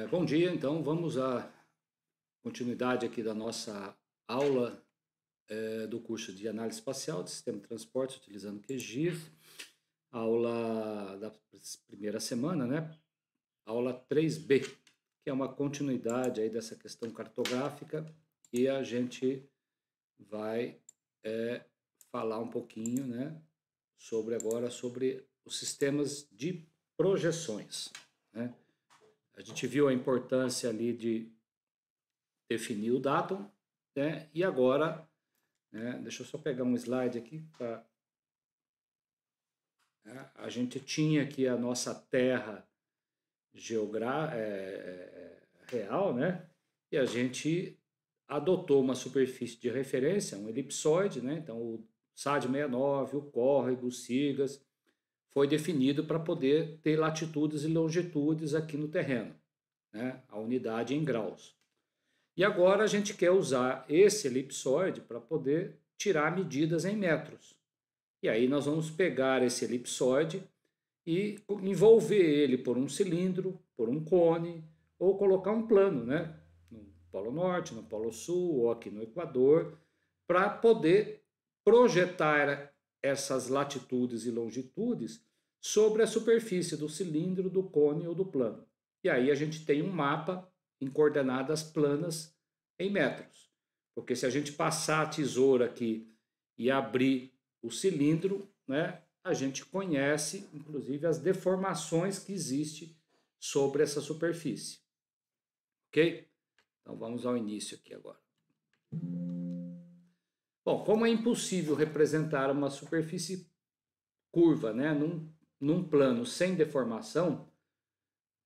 Bom dia, então vamos à continuidade aqui da nossa aula do curso de Análise Espacial de Sistema de Transporte utilizando QGIS, aula da primeira semana, né? Aula 3B, que é uma continuidade aí dessa questão cartográfica e a gente vai falar um pouquinho, né, sobre os sistemas de projeções, né? A gente viu a importância ali de definir o datum, né? E agora, né, deixa eu só pegar um slide aqui para a gente tinha aqui a nossa Terra real, né? E a gente adotou uma superfície de referência, um elipsoide, né? Então o SAD 69, o córrego, o SIGAS, foi definido para poder ter latitudes e longitudes aqui no terreno, né? A unidade em graus. E agora a gente quer usar esse elipsoide para poder tirar medidas em metros. E aí nós vamos pegar esse elipsoide e envolver ele por um cilindro, por um cone, ou colocar um plano, né? No Polo Norte, no Polo Sul, ou aqui no Equador, para poder projetar essas latitudes e longitudes sobre a superfície do cilindro, do cone ou do plano. E aí a gente tem um mapa em coordenadas planas em metros. Porque se a gente passar a tesoura aqui e abrir o cilindro, né, a gente conhece, inclusive, as deformações que existem sobre essa superfície. Ok? Então vamos ao início aqui agora. Bom, como é impossível representar uma superfície curva, né, num plano sem deformação,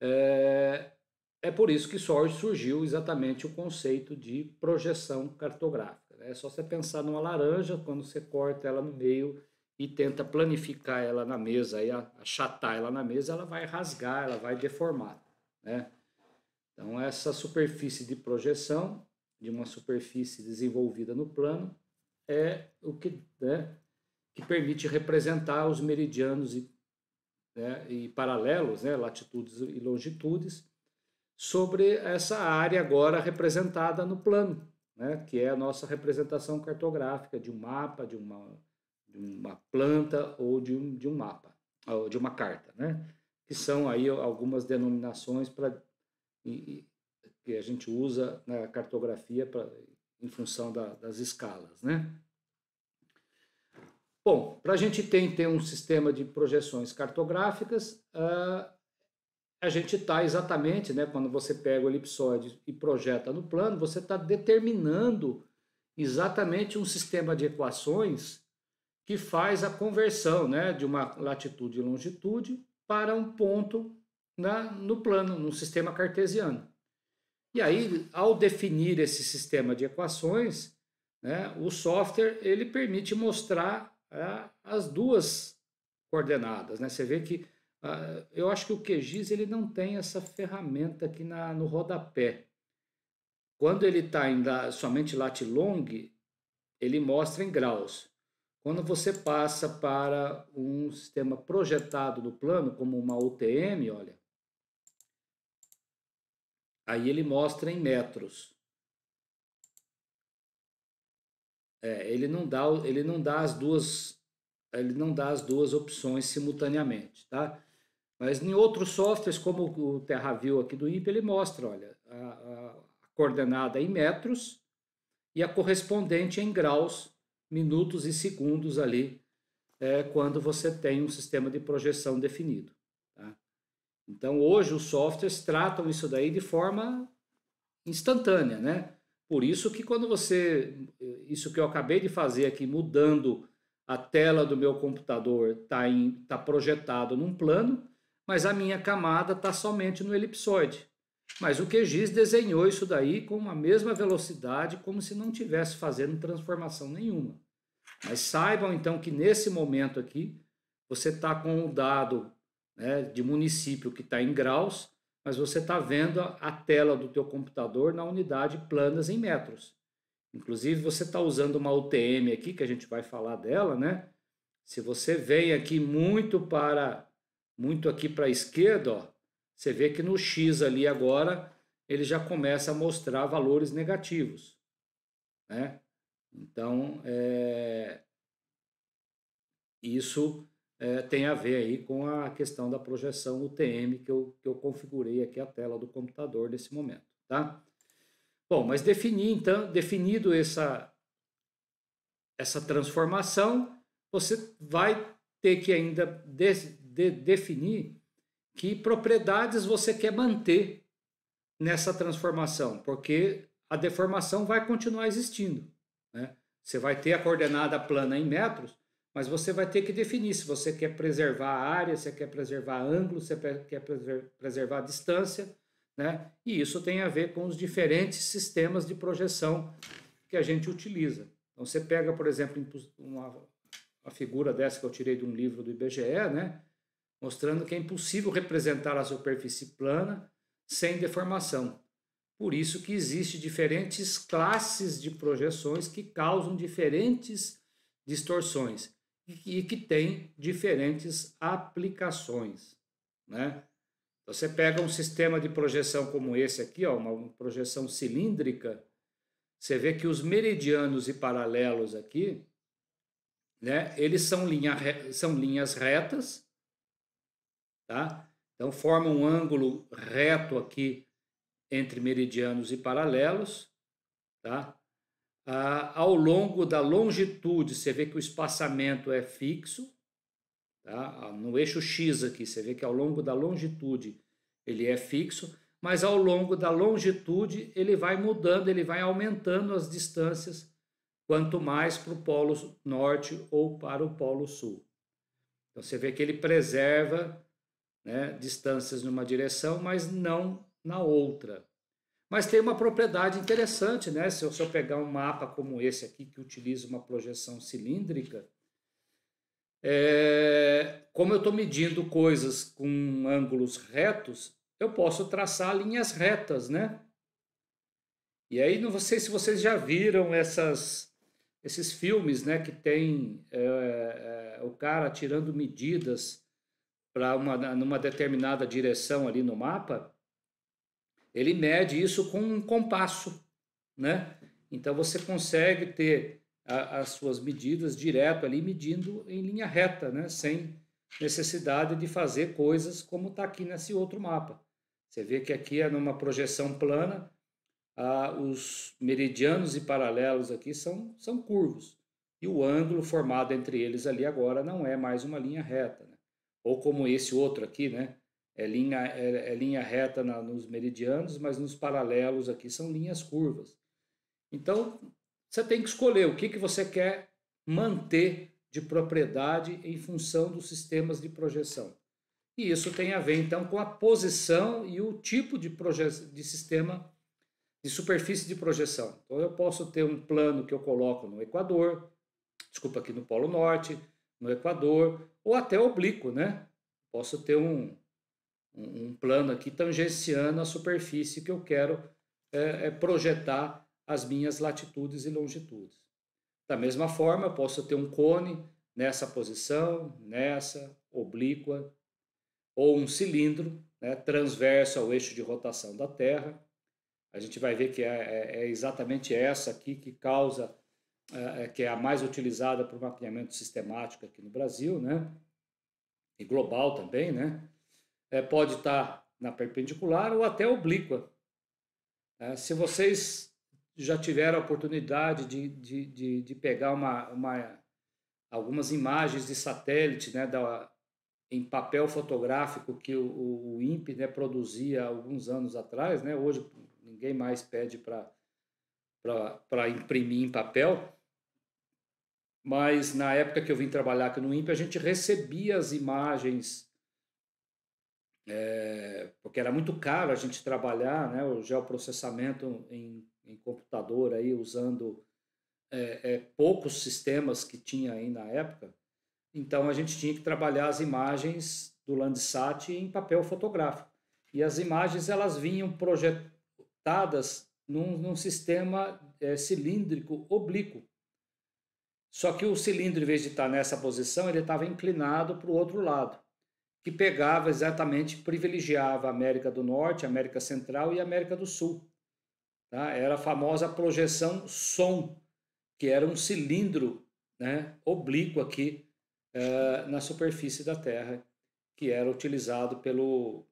é por isso que surgiu exatamente o conceito de projeção cartográfica. É só você pensar numa laranja, quando você corta ela no meio e tenta planificar ela na mesa, e achatar ela na mesa, ela vai rasgar, ela vai deformar, né? Então, essa superfície de projeção, de uma superfície desenvolvida no plano, é o que, né, que permite representar os meridianos e paralelos, né, latitudes e longitudes, sobre essa área agora representada no plano, né, que é a nossa representação cartográfica de um mapa, de uma planta ou de um mapa, ou de uma carta, né, que são aí algumas denominações que a gente usa na cartografia em função das escalas, né. Bom, para a gente ter um sistema de projeções cartográficas, a gente está exatamente, né, quando você pega o elipsoide e projeta no plano, você está determinando exatamente um sistema de equações que faz a conversão, né, de uma latitude e longitude para um ponto no plano, no sistema cartesiano. E aí, ao definir esse sistema de equações, né, o software ele permite mostrar as duas coordenadas, né? Você vê que eu acho que o QGIS ele não tem essa ferramenta aqui no rodapé. Quando ele está somente lat-long, ele mostra em graus. Quando você passa para um sistema projetado no plano, como uma UTM, olha, aí ele mostra em metros. Ele não dá as duas opções simultaneamente, tá? Mas em outros softwares, como o TerraView aqui do INPE, ele mostra, olha, a coordenada em metros e a correspondente em graus, minutos e segundos ali, quando você tem um sistema de projeção definido. Tá? Então, hoje os softwares tratam isso daí de forma instantânea, né? Por isso que isso que eu acabei de fazer aqui, mudando a tela do meu computador, tá projetado num plano, mas a minha camada está somente no elipsoide. Mas o QGIS desenhou isso daí com a mesma velocidade, como se não estivesse fazendo transformação nenhuma. Mas saibam então que nesse momento aqui, você está com o dado, né, de município que está em graus, mas você está vendo a tela do teu computador na unidade planas em metros. Inclusive, você está usando uma UTM aqui, que a gente vai falar dela, né? Se você vem aqui muito aqui para a esquerda, ó, você vê que no X ali agora ele já começa a mostrar valores negativos, né? Então, isso tem a ver aí com a questão da projeção UTM que eu configurei aqui a tela do computador nesse momento, tá? Bom, mas definido essa transformação, você vai ter que ainda definir que propriedades você quer manter nessa transformação, porque a deformação vai continuar existindo, né? Você vai ter a coordenada plana em metros, mas você vai ter que definir se você quer preservar a área, se você quer preservar ângulo, se você quer preservar a distância, né? E isso tem a ver com os diferentes sistemas de projeção que a gente utiliza. Então, você pega, por exemplo, uma figura dessa que eu tirei de um livro do IBGE, né? Mostrando que é impossível representar a superfície plana sem deformação. Por isso que existem diferentes classes de projeções que causam diferentes distorções e que têm diferentes aplicações, né? Então, você pega um sistema de projeção como esse aqui, ó, uma projeção cilíndrica, você vê que os meridianos e paralelos aqui, né, eles são linhas retas, tá? Então, forma um ângulo reto aqui entre meridianos e paralelos, tá? Ao longo da longitude, você vê que o espaçamento é fixo, tá? No eixo X aqui, você vê que ao longo da longitude ele é fixo, mas ao longo da longitude ele vai mudando, ele vai aumentando as distâncias, quanto mais para o polo norte ou para o polo sul. Então você vê que ele preserva, né, distâncias numa direção, mas não na outra. Mas tem uma propriedade interessante, né? Se eu pegar um mapa como esse aqui, que utiliza uma projeção cilíndrica, como eu estou medindo coisas com ângulos retos, eu posso traçar linhas retas, né? E aí, não sei se vocês já viram esses filmes, né, que tem o cara tirando medidas para numa determinada direção ali no mapa. Ele mede isso com um compasso, né? Então você consegue ter as suas medidas direto ali, medindo em linha reta, né? Sem necessidade de fazer coisas como está aqui nesse outro mapa. Você vê que aqui é numa projeção plana, os meridianos e paralelos aqui são curvos. E o ângulo formado entre eles ali agora não é mais uma linha reta, né? Ou como esse outro aqui, né? É linha reta nos meridianos, mas nos paralelos aqui são linhas curvas. Então, você tem que escolher o que você quer manter de propriedade em função dos sistemas de projeção. E isso tem a ver, então, com a posição e o tipo de sistema de superfície de projeção. Então, eu posso ter um plano que eu coloco no Equador, aqui no Polo Norte, no Equador, ou até oblíquo, né? Posso ter um plano aqui tangenciando a superfície que eu quero projetar as minhas latitudes e longitudes. Da mesma forma, eu posso ter um cone nessa posição, nessa, oblíqua, ou um cilindro, né, transverso ao eixo de rotação da Terra. A gente vai ver que é exatamente essa aqui que causa, que é a mais utilizada para o mapeamento sistemático aqui no Brasil, né? E global também, né? Pode estar na perpendicular ou até oblíqua. Se vocês já tiveram a oportunidade de pegar algumas imagens de satélite, né, em papel fotográfico que o INPE, né, produzia alguns anos atrás, né? Hoje ninguém mais pede para imprimir em papel, mas na época que eu vim trabalhar aqui no INPE, a gente recebia as imagens, porque era muito caro a gente trabalhar, né, o geoprocessamento em computador aí, usando poucos sistemas que tinha aí na época. Então a gente tinha que trabalhar as imagens do Landsat em papel fotográfico. E as imagens elas vinham projetadas num sistema cilíndrico oblíquo. Só que o cilindro, em vez de estar nessa posição, ele estava inclinado para o outro lado. que pegava exatamente, privilegiava a América do Norte, a América Central e a América do Sul. Tá? Era a famosa projeção SOM, que era um cilindro, né, oblíquo aqui na superfície da Terra, que era utilizado pelo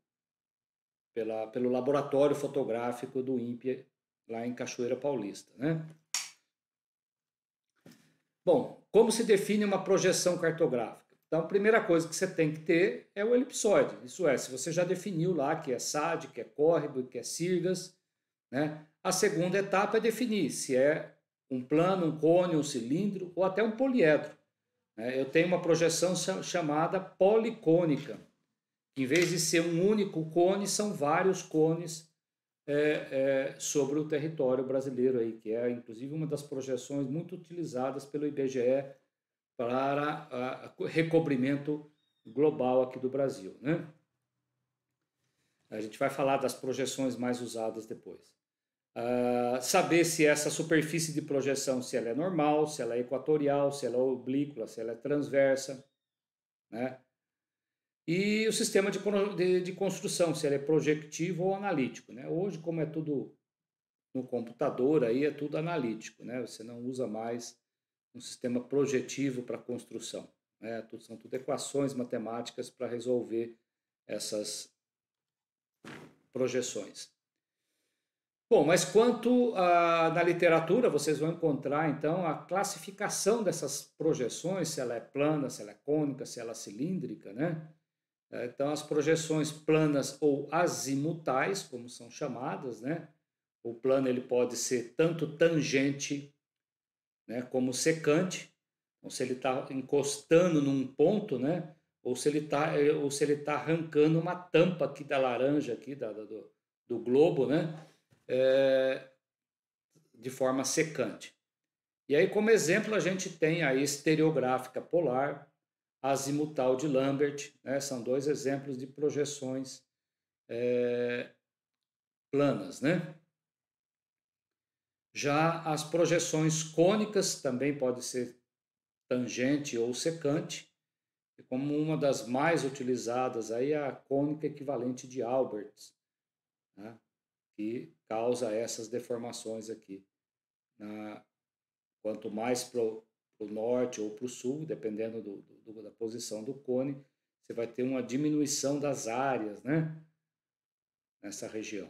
laboratório fotográfico do INPE lá em Cachoeira Paulista. Né? Bom, como se define uma projeção cartográfica? Então, a primeira coisa que você tem que ter é o elipsoide. Isso é, se você já definiu lá que é SAD, que é córrego, que é Sirgas, né? A segunda etapa é definir se é um plano, um cone, um cilindro ou até um poliedro. Né? Eu tenho uma projeção chamada policônica, que em vez de ser um único cone, são vários cones sobre o território brasileiro, aí, que é inclusive uma das projeções muito utilizadas pelo IBGE para recobrimento global aqui do Brasil. Né? A gente vai falar das projeções mais usadas depois. Saber se essa superfície de projeção, se ela é normal, se ela é equatorial, se ela é oblíqua, se ela é transversa, né? E o sistema de construção, se ele é projetivo ou analítico, né? Hoje, como é tudo no computador, aí é tudo analítico, né? Você não usa mais um sistema projetivo para construção, né? São tudo equações matemáticas para resolver essas projeções. Bom, mas quanto na literatura, vocês vão encontrar, então, a classificação dessas projeções, se ela é plana, se ela é cônica, se ela é cilíndrica, né? Então, as projeções planas ou azimutais, como são chamadas, né? O plano ele pode ser tanto tangente, né, como secante, então, se ele está encostando num ponto, né? Ou se ele está arrancando uma tampa aqui da laranja, aqui do globo, né? De forma secante. E aí, como exemplo, a gente tem a estereográfica polar, azimutal de Lambert, né? São dois exemplos de projeções planas, né? Já as projeções cônicas também pode ser tangente ou secante, e como uma das mais utilizadas aí é a cônica equivalente de Albert, né? Que causa essas deformações aqui. Quanto mais para o norte ou para o sul, dependendo da posição do cone, você vai ter uma diminuição das áreas, né? Nessa região.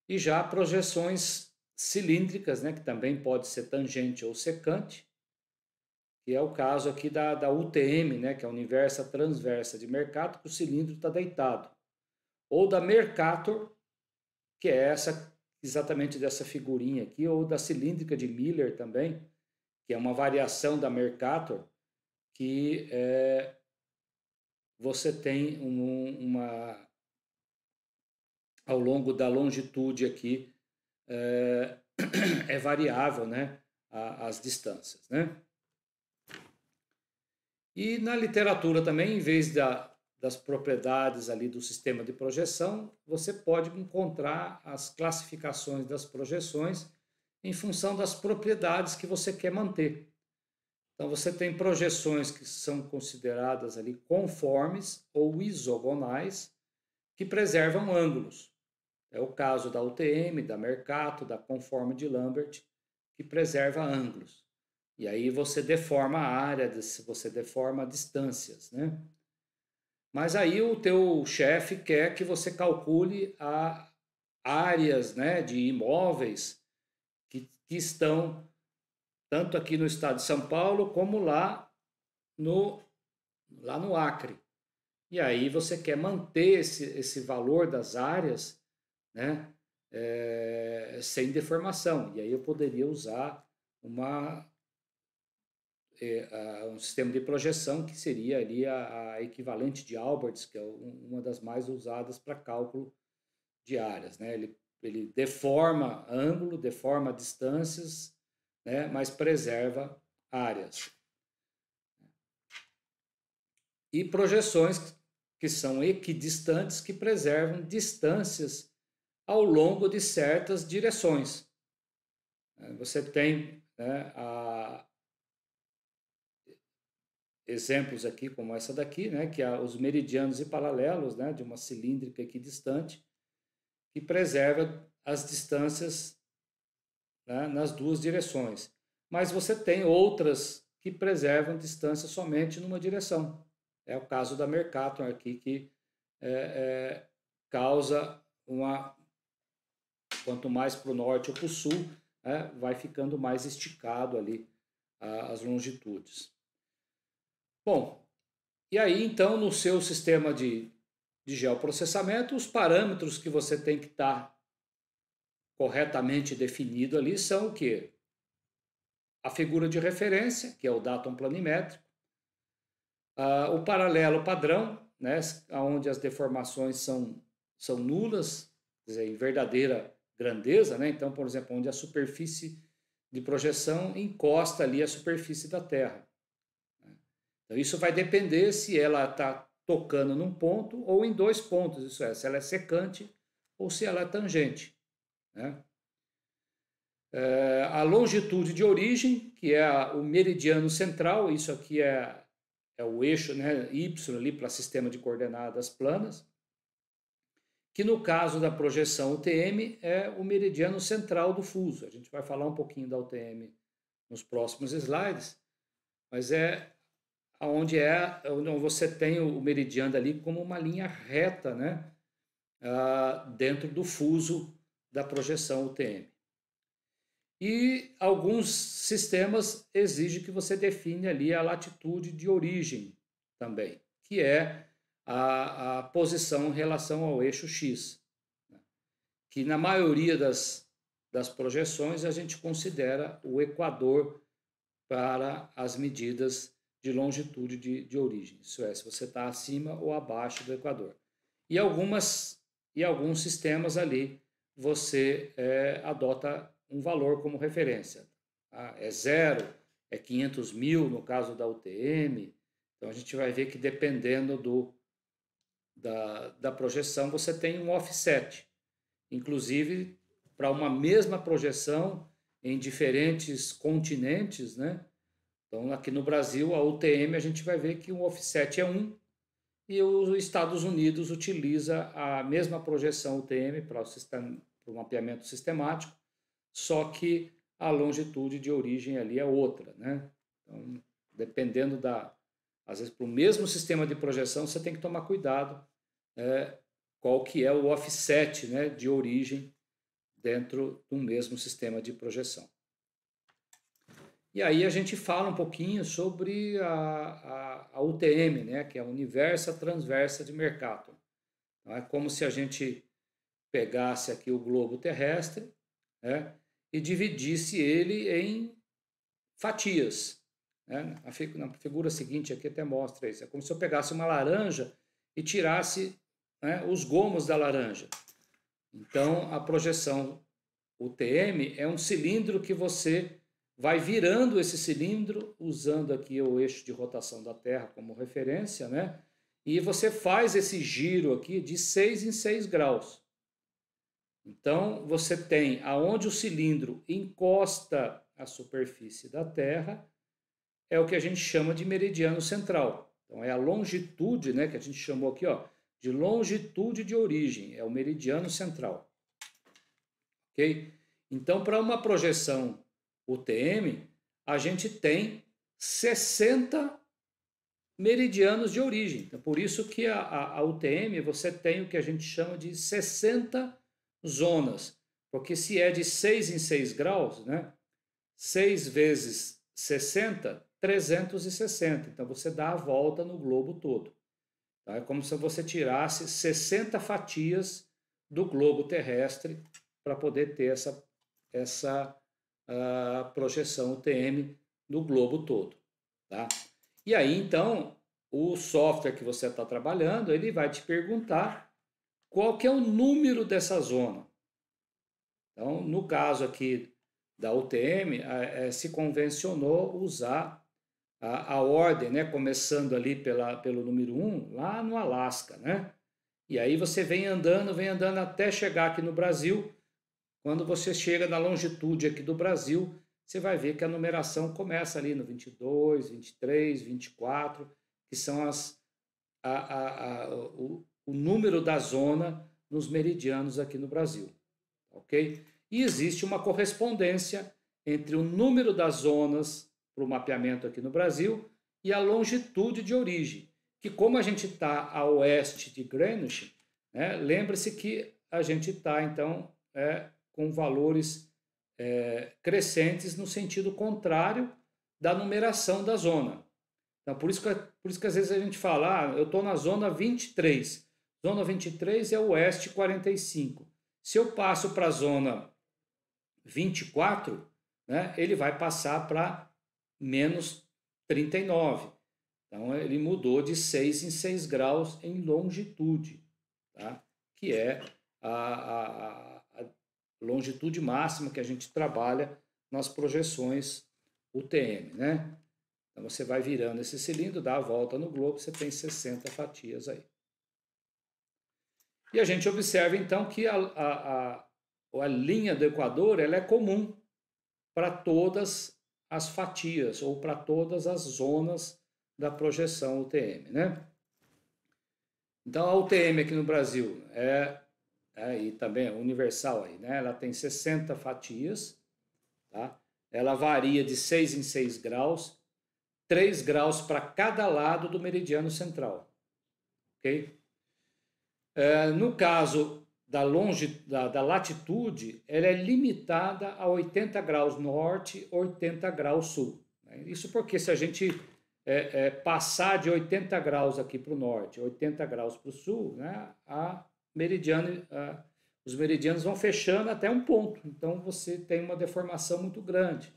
E já projeções cilíndricas, né? Que também pode ser tangente ou secante, que é o caso aqui da UTM, né? Que é a Universa Transversa de Mercator, que o cilindro está deitado. Ou da Mercator, que é essa exatamente dessa figurinha aqui, ou da cilíndrica de Miller também, que é uma variação da Mercator, que você tem ao longo da longitude aqui, é variável, né, as distâncias, né? E na literatura também, em vez das propriedades ali do sistema de projeção, você pode encontrar as classificações das projeções em função das propriedades que você quer manter. Então, você tem projeções que são consideradas ali conformes ou isogonais, que preservam ângulos. É o caso da UTM, da Mercator, da conforme de Lambert, que preserva ângulos. E aí você deforma a área, você deforma distâncias, né? Mas aí o teu chefe quer que você calcule áreas, né, de imóveis que estão tanto aqui no estado de São Paulo como lá no Acre. E aí você quer manter esse valor das áreas, né, sem deformação. E aí eu poderia usar um sistema de projeção que seria ali a equivalente de Alberts, que é uma das mais usadas para cálculo de áreas, né? Ele deforma ângulo, deforma distâncias, né? Mas preserva áreas. E projeções que são equidistantes, que preservam distâncias ao longo de certas direções. Você tem, né, exemplos aqui, como essa daqui, né, que é os meridianos e paralelos, né, de uma cilíndrica equidistante, que preserva as distâncias, né, nas duas direções. Mas você tem outras que preservam distância somente numa direção. É o caso da Mercator aqui, que causa uma... Quanto mais para o norte ou para o sul, né, vai ficando mais esticado ali as longitudes. Bom, e aí então no seu sistema de geoprocessamento, os parâmetros que você tem que estar corretamente definido ali são o quê? A figura de referência, que é o datum planimétrico, o paralelo padrão, né, onde as deformações são nulas, quer dizer, em verdadeira grandeza, né? Então, por exemplo, onde a superfície de projeção encosta ali a superfície da Terra. Então, isso vai depender se ela está tocando num ponto ou em dois pontos, isso é, se ela é secante ou se ela é tangente, né? A longitude de origem, que é o meridiano central, isso aqui é o eixo, né, Y ali para sistema de coordenadas planas, que no caso da projeção UTM é o meridiano central do fuso. A gente vai falar um pouquinho da UTM nos próximos slides, mas é onde você tem o meridiano ali como uma linha reta, né, dentro do fuso da projeção UTM. E alguns sistemas exigem que você define ali a latitude de origem também, que é a posição em relação ao eixo X, né? Que na maioria das projeções a gente considera o equador para as medidas de longitude de origem, isso é, se você está acima ou abaixo do equador. E alguns sistemas ali você adota um valor como referência. É 0, é 500 mil no caso da UTM. Então a gente vai ver que dependendo da projeção você tem um offset. Inclusive para uma mesma projeção em diferentes continentes, né? Então aqui no Brasil a UTM a gente vai ver que o offset é 1 e os Estados Unidos utiliza a mesma projeção UTM para o mapeamento sistemático, só que a longitude de origem ali é outra, né? Então, dependendo às vezes para o mesmo sistema de projeção você tem que tomar cuidado qual que é o offset, né, de origem dentro do mesmo sistema de projeção. E aí a gente fala um pouquinho sobre a UTM, né, que é a Universa Transversa de Mercator. Então, é como se a gente pegasse aqui o globo terrestre, né, e dividisse ele em fatias, né? Na figura seguinte aqui até mostra isso. É como se eu pegasse uma laranja e tirasse, né, os gomos da laranja. Então, a projeção UTM é um cilindro que você vai virando esse cilindro, usando aqui o eixo de rotação da Terra como referência, né? E você faz esse giro aqui de 6 em 6 graus. Então, você tem aonde o cilindro encosta a superfície da Terra, é o que a gente chama de meridiano central. Então, é a longitude, né, que a gente chamou aqui, ó, de longitude de origem, é o meridiano central. Ok? Então, para uma projeção UTM, a gente tem 60 meridianos de origem. Então, por isso que a UTM você tem o que a gente chama de 60 zonas. Porque se é de 6 em 6 graus, né? 6 vezes 60, 360. Então, você dá a volta no globo todo. Tá? É como se você tirasse 60 fatias do globo terrestre para poder ter essa projeção UTM no globo todo. Tá? E aí, então, o software que você está trabalhando, ele vai te perguntar qual que é o número dessa zona. Então, no caso aqui da UTM, se convencionou usar a ordem, né, começando ali pelo número 1, lá no Alasca, né? E aí você vem andando até chegar aqui no Brasil. Quando você chega na longitude aqui do Brasil, você vai ver que a numeração começa ali no 22, 23, 24, que são o número da zona nos meridianos aqui no Brasil, ok? E existe uma correspondência entre o número das zonas para o mapeamento aqui no Brasil e a longitude de origem, que como a gente está a oeste de Greenwich, né, lembre-se que a gente está, então, com valores crescentes no sentido contrário da numeração da zona. Então, por isso que às vezes a gente fala, eu estou na zona 23. Zona 23 é oeste 45. Se eu passo para a zona 24, né, ele vai passar para menos 39. Então, ele mudou de 6 em 6 graus em longitude, tá? Que é a longitude máxima que a gente trabalha nas projeções UTM, né? Então, você vai virando esse cilindro, dá a volta no globo, você tem 60 fatias aí. E a gente observa, então, que a linha do Equador ela é comum para todas as fatias ou para todas as zonas da projeção UTM, né? Então, a UTM aqui no Brasil e também é universal aí, né? Ela tem 60 fatias, tá? Ela varia de 6 em 6 graus, 3 graus para cada lado do meridiano central, ok? No caso da latitude, ela é limitada a 80 graus norte, 80 graus sul. Né? Isso porque se a gente passar de 80 graus aqui para o norte, 80 graus para o sul, né, os meridianos vão fechando até um ponto. Então você tem uma deformação muito grande.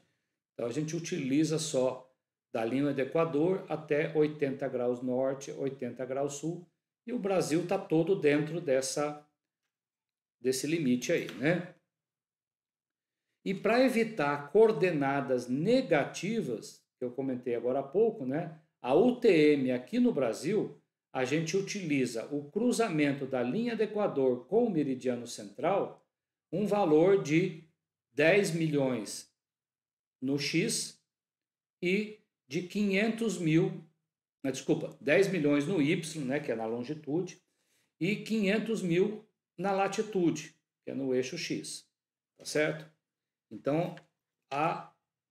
Então a gente utiliza só da linha do Equador até 80 graus norte, 80 graus sul, e o Brasil está todo dentro desse limite aí, né? E para evitar coordenadas negativas, que eu comentei agora há pouco, né? A UTM aqui no Brasil, a gente utiliza o cruzamento da linha do Equador com o meridiano central, um valor de 10 milhões no X e de 500 mil, desculpa, 10 milhões no Y, né, que é na longitude, e 500 mil na latitude, que é no eixo X, tá certo? Então,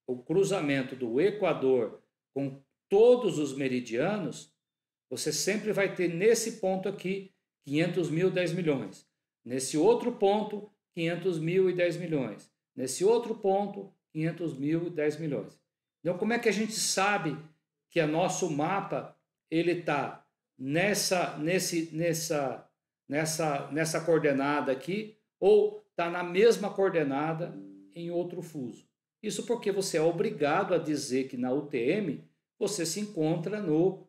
o cruzamento do Equador com todos os meridianos, você sempre vai ter nesse ponto aqui 500 mil, 10 milhões. Nesse outro ponto, 500 mil e 10 milhões. Nesse outro ponto, 500 mil e 10 milhões. Então, como é que a gente sabe que o nosso mapa ele está nessa coordenada aqui ou está na mesma coordenada em outro fuso? Isso porque você é obrigado a dizer que na UTM você se encontra no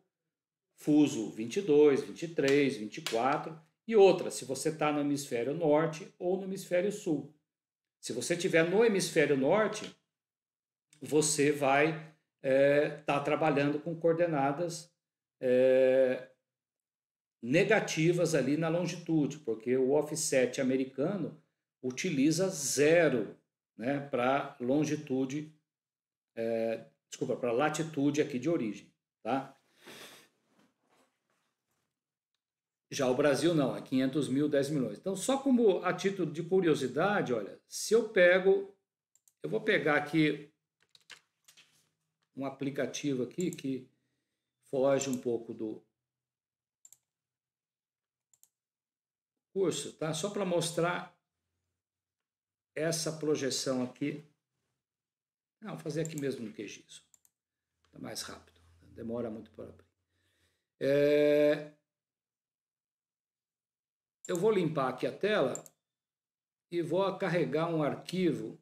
fuso 22, 23, 24 e outra, se você está no hemisfério norte ou no hemisfério sul. Se você estiver no hemisfério norte, você vai estar trabalhando com coordenadas negativas ali na longitude, porque o offset americano utiliza 0, né, para longitude, para latitude aqui de origem, tá? Já o Brasil não, é 500 mil, 10 milhões. Então, só como a título de curiosidade, olha, se eu vou pegar aqui um aplicativo aqui que foge um pouco do curso, tá? Só para mostrar essa projeção aqui. Não, vou fazer aqui mesmo no QGIS. Tá mais rápido. Demora muito para abrir. Eu vou limpar aqui a tela e vou carregar um arquivo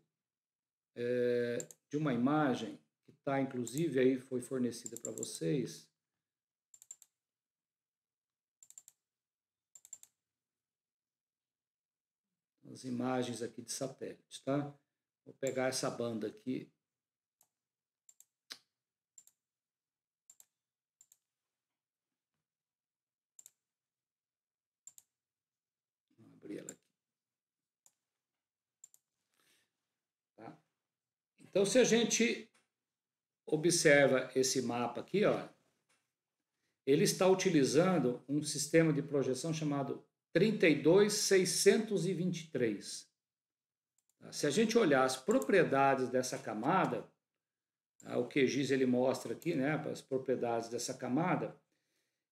de uma imagem que está, inclusive, aí foi fornecida para vocês. As imagens aqui de satélites, tá? Vou pegar essa banda aqui. Vou abrir ela aqui. Tá? Então, se a gente observa esse mapa aqui, ó, ele está utilizando um sistema de projeção chamado 32623. Se a gente olhar as propriedades dessa camada, o QGIS ele mostra aqui, né, as propriedades dessa camada,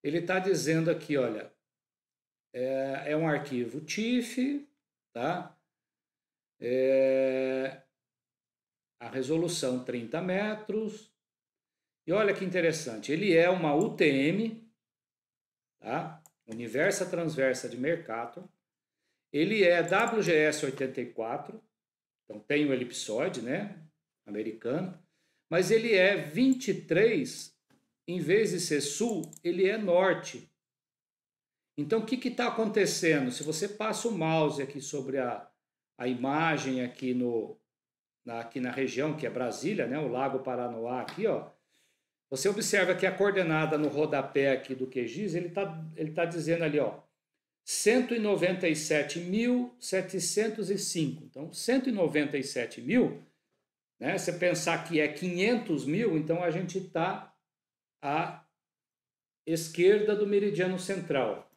ele está dizendo aqui, olha, é um arquivo TIFF, tá? A resolução 30 metros. E olha que interessante, ele é uma UTM, tá? Universa Transversa de Mercator. Ele é WGS 84, então tem o elipsoide, né? Americano. Mas ele é 23, em vez de ser sul, ele é norte. Então, o que está acontecendo? Se você passa o mouse aqui sobre a imagem aqui, aqui na região, que é Brasília, né? O Lago Paranoá aqui, ó. Você observa que a coordenada no rodapé aqui do QGIS, ele tá dizendo ali, ó, 197.705. Então, 197.000, né? Se pensar que é 500.000, então a gente está à esquerda do meridiano central.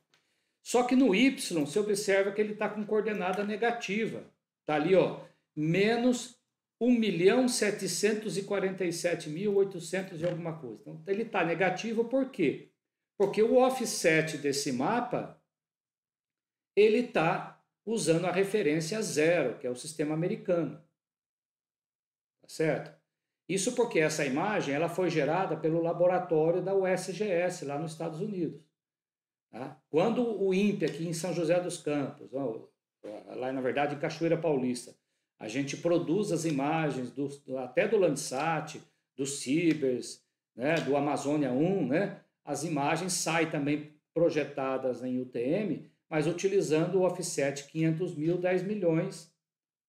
Só que no Y, você observa que ele está com coordenada negativa. Está ali, ó, menos 1.747.800 e alguma coisa. Então, ele está negativo por quê? Porque o offset desse mapa, ele está usando a referência 0, que é o sistema americano. Tá certo? Isso porque essa imagem ela foi gerada pelo laboratório da USGS, lá nos Estados Unidos. Tá? Quando o INPE, aqui em São José dos Campos, lá na verdade em Cachoeira Paulista, a gente produz as imagens até do Landsat, do Cibers, né, do Amazônia 1, né? As imagens saem também projetadas em UTM, mas utilizando o offset 500.000, 10 milhões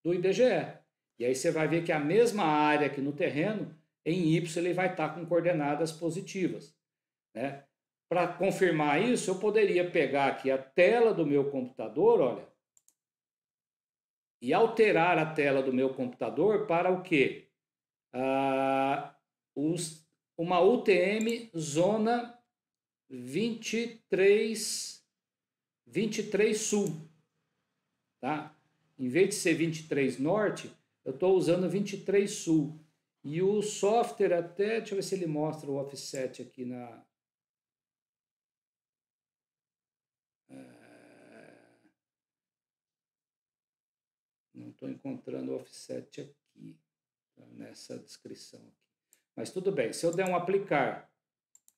do IBGE. E aí você vai ver que a mesma área aqui no terreno, em Y, ele vai estar com coordenadas positivas, né? Para confirmar isso, eu poderia pegar aqui a tela do meu computador, olha, e alterar a tela do meu computador para o quê? Uma UTM zona 23 Sul, tá? Em vez de ser 23 Norte, eu estou usando 23 Sul. E o software até, deixa eu ver se ele mostra o offset aqui na... Não estou encontrando o offset aqui, nessa descrição aqui. Mas tudo bem, se eu der um aplicar,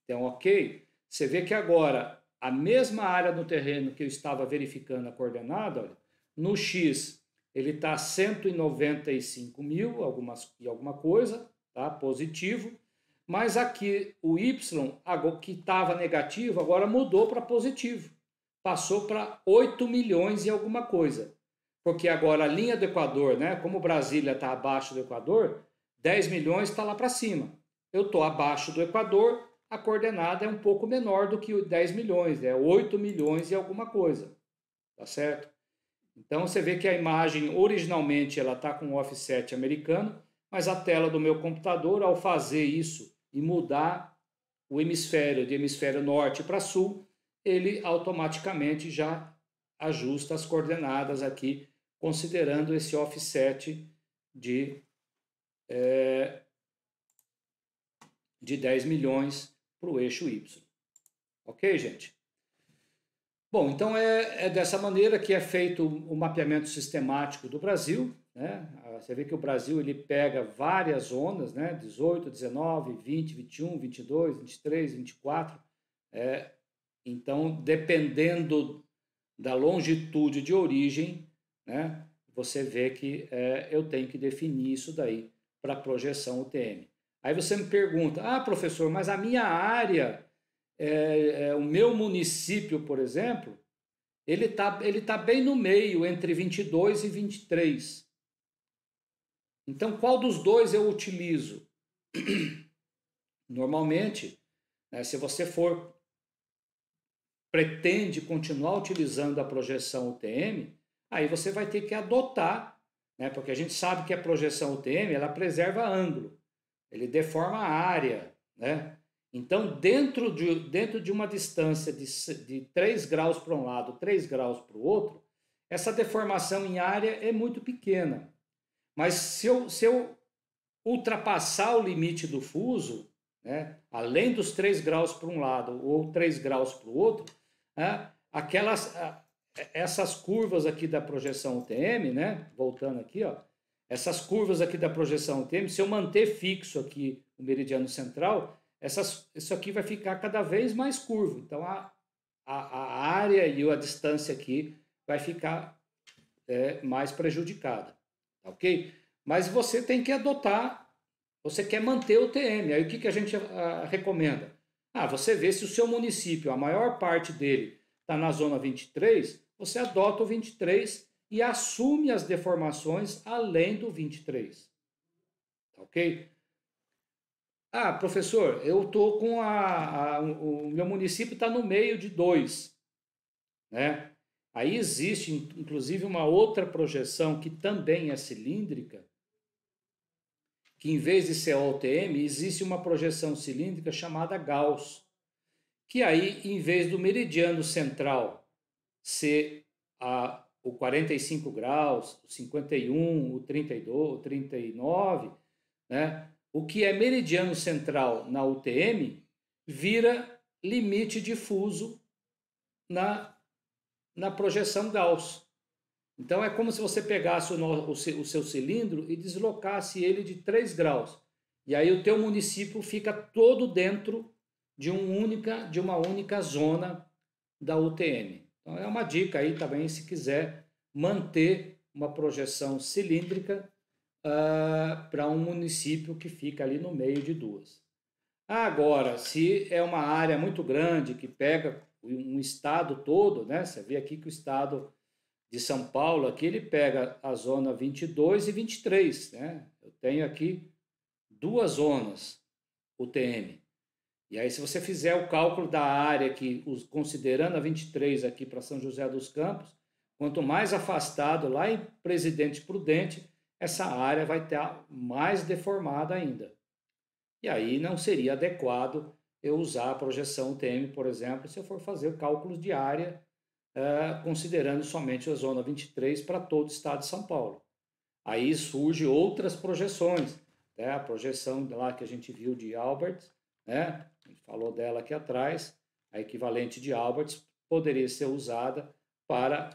der um ok, você vê que agora a mesma área no terreno que eu estava verificando a coordenada, olha, no X ele está 195.000 alguma coisa, tá? Positivo, mas aqui o Y, que estava negativo, agora mudou para positivo, passou para 8 milhões e alguma coisa. Porque agora a linha do Equador, né? Como Brasília está abaixo do Equador, 10 milhões está lá para cima. Eu estou abaixo do Equador, a coordenada é um pouco menor do que 10 milhões, é 8 milhões e alguma coisa. Tá certo? Então você vê que a imagem originalmente ela está com um offset americano, mas a tela do meu computador, ao fazer isso e mudar o hemisfério de hemisfério norte para sul, ele automaticamente já ajusta as coordenadas aqui, considerando esse offset de 10 milhões para o eixo Y. Ok, gente? Bom, então é dessa maneira que é feito o mapeamento sistemático do Brasil, né? Você vê que o Brasil ele pega várias zonas, né? 18, 19, 20, 21, 22, 23, 24. Então, dependendo da longitude de origem, né? Você vê que eu tenho que definir isso daí para projeção UTM. Aí você me pergunta, professor, mas a minha área, o meu município, por exemplo, ele tá bem no meio, entre 22 e 23. Então, qual dos dois eu utilizo? Normalmente, né, se você pretende continuar utilizando a projeção UTM, aí você vai ter que adotar né? Porque a gente sabe que a projeção UTM, ela preserva ângulo, ele deforma a área, né? Então, dentro de uma distância de 3 graus para um lado, 3 graus para o outro, essa deformação em área é muito pequena. Mas se eu ultrapassar o limite do fuso, né, além dos 3 graus para um lado ou 3 graus para o outro, né, essas curvas aqui da projeção UTM, né, voltando aqui, ó, essas curvas aqui da projeção UTM, se eu manter fixo aqui o meridiano central, isso aqui vai ficar cada vez mais curvo. Então, a área e a distância aqui vai ficar mais prejudicada, tá ok? Mas você tem que adotar, você quer manter o TM, aí o que a gente recomenda? Você vê se o seu município, a maior parte dele está na zona 23, você adota o 23 e assume as deformações além do 23, tá ok? Professor, eu estou com o meu município está no meio de 2, né? Aí existe, inclusive, uma outra projeção que também é cilíndrica, que em vez de ser OTM, existe uma projeção cilíndrica chamada Gauss, que aí, em vez do meridiano central ser o 45 graus, o 51, o 32, o 39, né? O que é meridiano central na UTM vira limite difuso na projeção Gauss. Então é como se você pegasse o seu cilindro e deslocasse ele de 3 graus. E aí o teu município fica todo dentro de uma única zona da UTM. Então é uma dica aí também, se quiser manter uma projeção cilíndrica para um município que fica ali no meio de 2. Agora, se é uma área muito grande que pega um estado todo, né? Você vê aqui que o estado de São Paulo, aqui ele pega a zona 22 e 23, né? Eu tenho aqui 2 zonas UTM. E aí, se você fizer o cálculo da área aqui, considerando a 23 aqui para São José dos Campos, quanto mais afastado lá em Presidente Prudente, essa área vai estar mais deformada ainda. E aí não seria adequado eu usar a projeção UTM, por exemplo, se eu for fazer cálculos de área, considerando somente a zona 23 para todo o estado de São Paulo. Aí surgem outras projeções, né? A projeção lá que a gente viu de Albert, né? A gente falou dela aqui atrás, a equivalente de Albert poderia ser usada para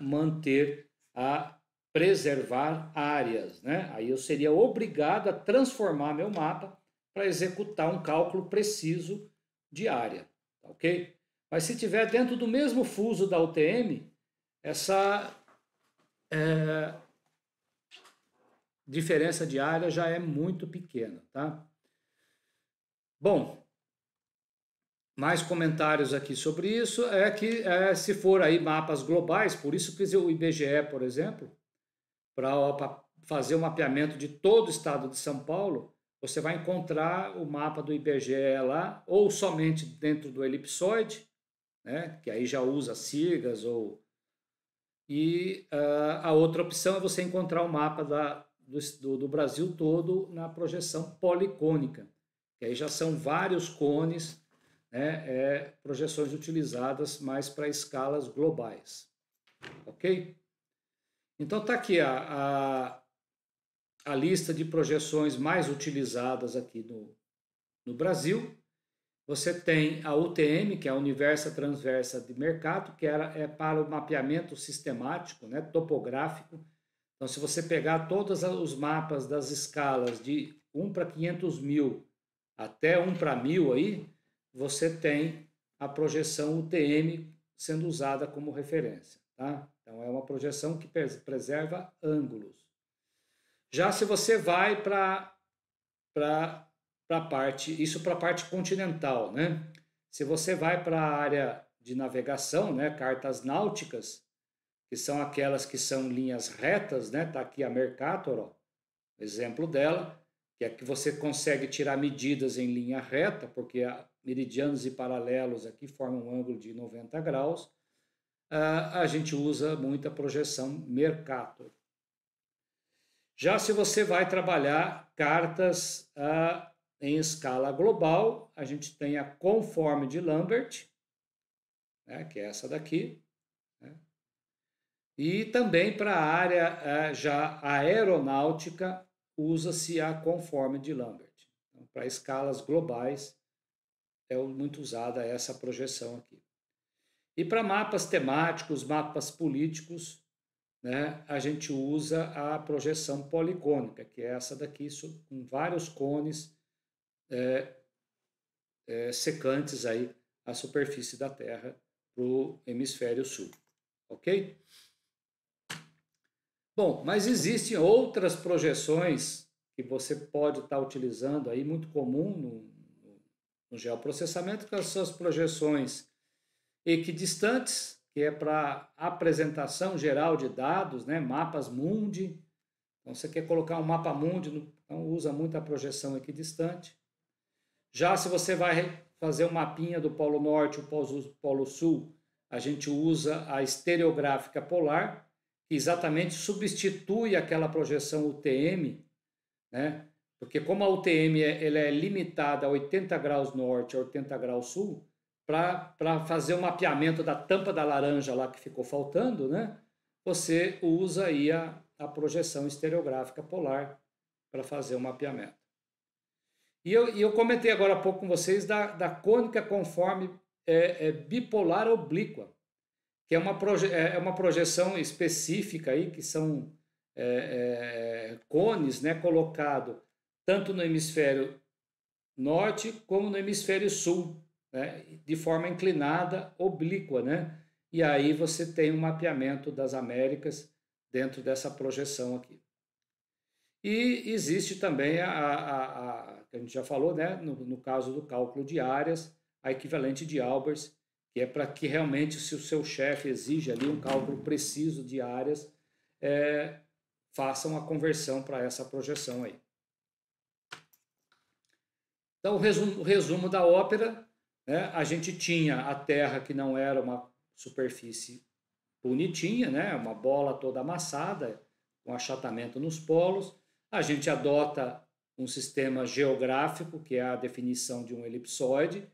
preservar áreas, né? Aí eu seria obrigado a transformar meu mapa para executar um cálculo preciso de área, tá ok? Mas se tiver dentro do mesmo fuso da UTM, essa diferença de área já é muito pequena, tá? Bom, mais comentários aqui sobre isso é que se for aí mapas globais, por isso que o IBGE, por exemplo, para fazer o mapeamento de todo o estado de São Paulo, você vai encontrar o mapa do IBGE lá, ou somente dentro do elipsoide, né, que aí já usa siglas, e a outra opção é você encontrar o mapa do Brasil todo na projeção policônica, que aí já são vários cones, né, projeções utilizadas mais para escalas globais. Ok? Então tá aqui a lista de projeções mais utilizadas aqui no Brasil. Você tem a UTM, que é a Universa Transversa de Mercato, que é para o mapeamento sistemático, né, topográfico. Então, se você pegar todos os mapas das escalas de 1 para 500 mil até 1 para 1000 aí, você tem a projeção UTM sendo usada como referência, tá? Então, é uma projeção que preserva ângulos. Já se você vai para a parte continental, né? Se você vai para a área de navegação, né, cartas náuticas, que são aquelas que são linhas retas, né? Tá aqui a Mercator, ó, exemplo dela, que é que você consegue tirar medidas em linha reta, porque meridianos e paralelos aqui formam um ângulo de 90 graus. A gente usa muita projeção Mercator. Já se você vai trabalhar cartas em escala global, a gente tem a conforme de Lambert, né, que é essa daqui, né? E também para a área já aeronáutica, usa-se a conforme de Lambert. Então, para escalas globais, é muito usada essa projeção aqui. E para mapas temáticos, mapas políticos, né, a gente usa a projeção policônica, que é essa daqui, com vários cones secantes aí à superfície da Terra para o hemisfério sul. Ok? Bom, mas existem outras projeções que você pode estar utilizando aí, muito comum no geoprocessamento, que são as projeções equidistantes, que é para apresentação geral de dados, né? Mapas mundi. Então, você quer colocar um mapa mundi, então usa muito a projeção equidistante. Já se você vai fazer um mapinha do Polo Norte e o Polo Sul, a gente usa a estereográfica polar, que exatamente substitui aquela projeção UTM, né? Porque como a UTM ela é limitada a 80 graus norte e 80 graus sul, para fazer o mapeamento da tampa da laranja lá que ficou faltando, né? Você usa aí a projeção estereográfica polar para fazer o mapeamento. E eu comentei agora há pouco com vocês da cônica conforme bipolar oblíqua, que é uma projeção específica aí, que são cones, né, colocado tanto no hemisfério norte como no hemisfério sul, né, de forma inclinada, oblíqua, né? E aí você tem um mapeamento das Américas dentro dessa projeção aqui. E existe também que a gente já falou, né, no caso do cálculo de áreas, a equivalente de Albers, que é para que realmente, se o seu chefe exige ali um cálculo preciso de áreas, façam a conversão para essa projeção aí. Então, o resumo da ópera, né, a gente tinha a Terra que não era uma superfície bonitinha, né, uma bola toda amassada, com achatamento nos polos. A gente adota um sistema geográfico, que é a definição de um elipsoide.